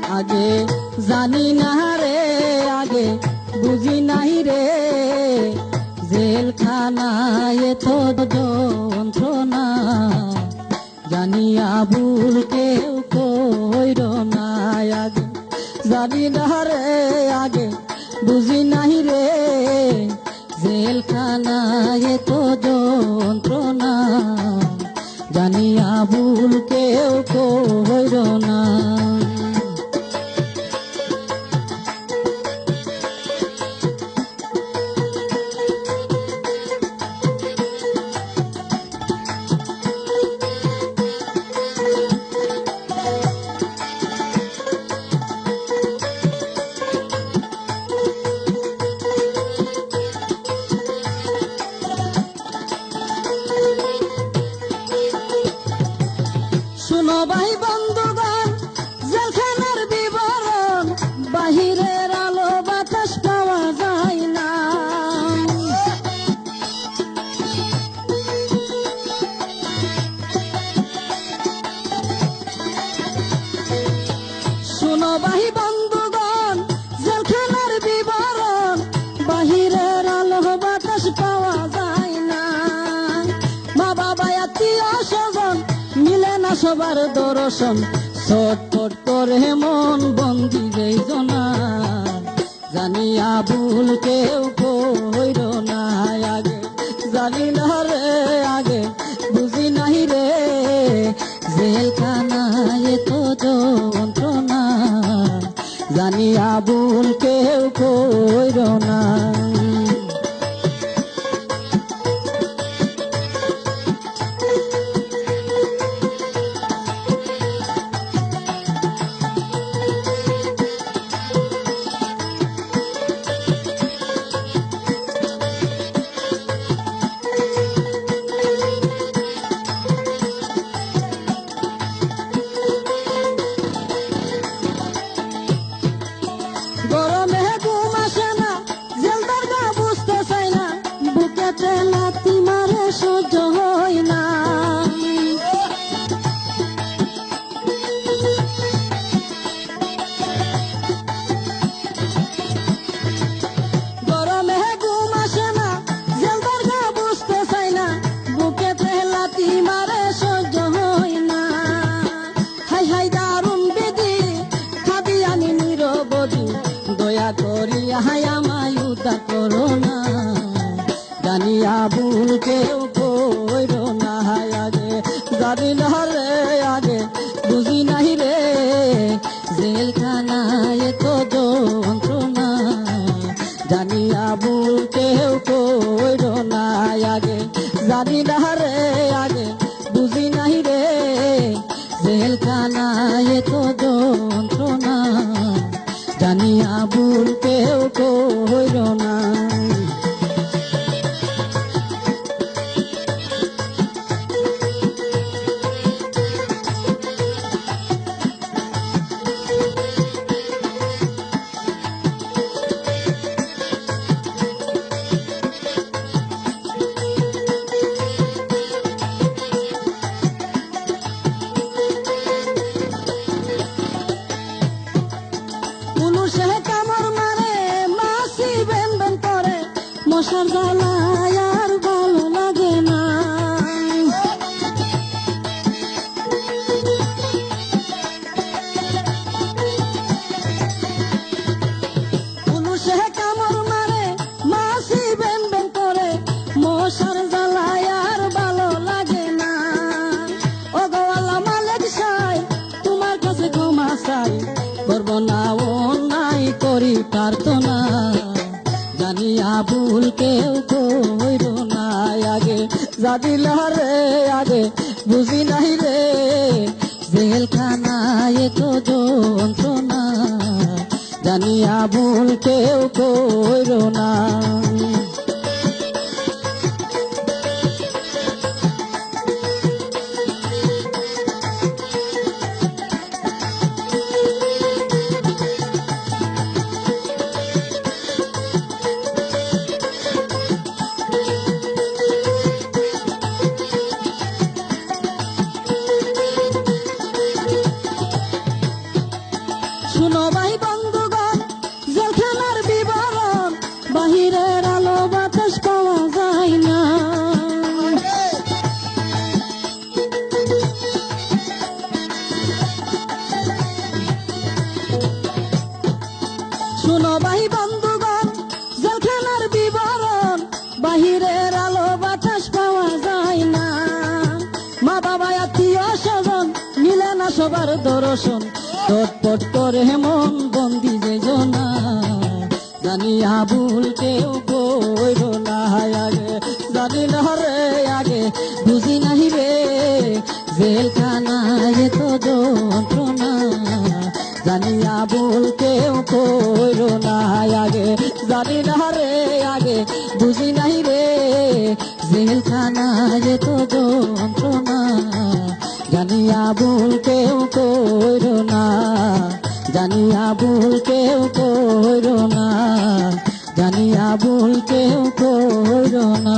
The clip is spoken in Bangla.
আগে জানি না রে আগে বুঝি নাই রে জেলখানায় এত যন্ত্রণা জানিয়া ভুল কেউ কইর না আগে জানি না রে আগে বুঝি নাই রে জেলখানায় এত যন্ত্রণা জানিয়া ভুল কেউ কইর না শুনো ভাই বন্ধুগণ জেলখানার বিবরণ বাহিরের আলো বাতাস পাওয়া যায় না শুনো ভাই বন্ধুগণ জেলখানার বিবরণ বাহিরের আলো বাতাস পাওয়া যায় না মা বাবা আত্মীয় স্বজন মিলে না সবার দর্শন ছটফট করে মন বন্দি যেই জনা জানিয়া ভুল কেউ কইর না আগে জানি না রে আগে বুঝি নাই রে জেলখানায় এত যন্ত্রণা জানিয়া ভুল কেউ কইর না গরমে ঘুম আসে না জেলদার গা বুঝতে চাই না বুকেতে লাথি মারে সহ্য হয় না গরমে ঘুম আসে না জেলদার গা বুঝতে চাই না বুকেতে লাথি মারে সহ্য হয় না হাই হাই দারুণ বেদি খাবি আনি নিরবধি দয়া করি হাই আমায় উদ্ধার করো না জানিয়া ভুল কেউ কইর না আগে জানি না রে আগে বুঝি নাই রে জেলখানায় এত যন্ত্রণা জানিয়া ভুল কেউ কইর না আগে জানি না রে আগে বুঝি নাই রে জেলখানায় এত যন্ত্রণা জানিয়া ভুল কেউ কইর না পুলিশে কামড় মারে মাসি বেন বেন করে মশার জ্বালায় আর ভালো লাগে না পুলিশে কামড় মারে মাসি বেন বেন করে মশার জ্বালায় আর ভালো লাগে না ও গো আল্লাহ মালিক সাই তোমার কাছে ক্ষমা চাই করব না অন্যায় করি প্রার্থনা জানিয়া ভুল কেউ কইর না আগে জানি না রে আগে বুঝি নাই রে জেলখানায় এত যন্ত্রণা জানিয়া ভুল কেউ কইর না সবার দর্শন চটপট করে মন বন্দি যে জনা জানি আবুল কেউ কইর না আগে জানি না রে আগে বুঝি নাহি রে জেলখানায় তো যন্ত্রণা জানি আবুল কেউ কইর না আগে জানি না রে আগে বুঝি নাহি রে জেলখানায় তো যন্ত্রণা জানি আবুল কেউ কইর না জানি আবুল কেউ কইর না জানি আবুল কেউ কইর না।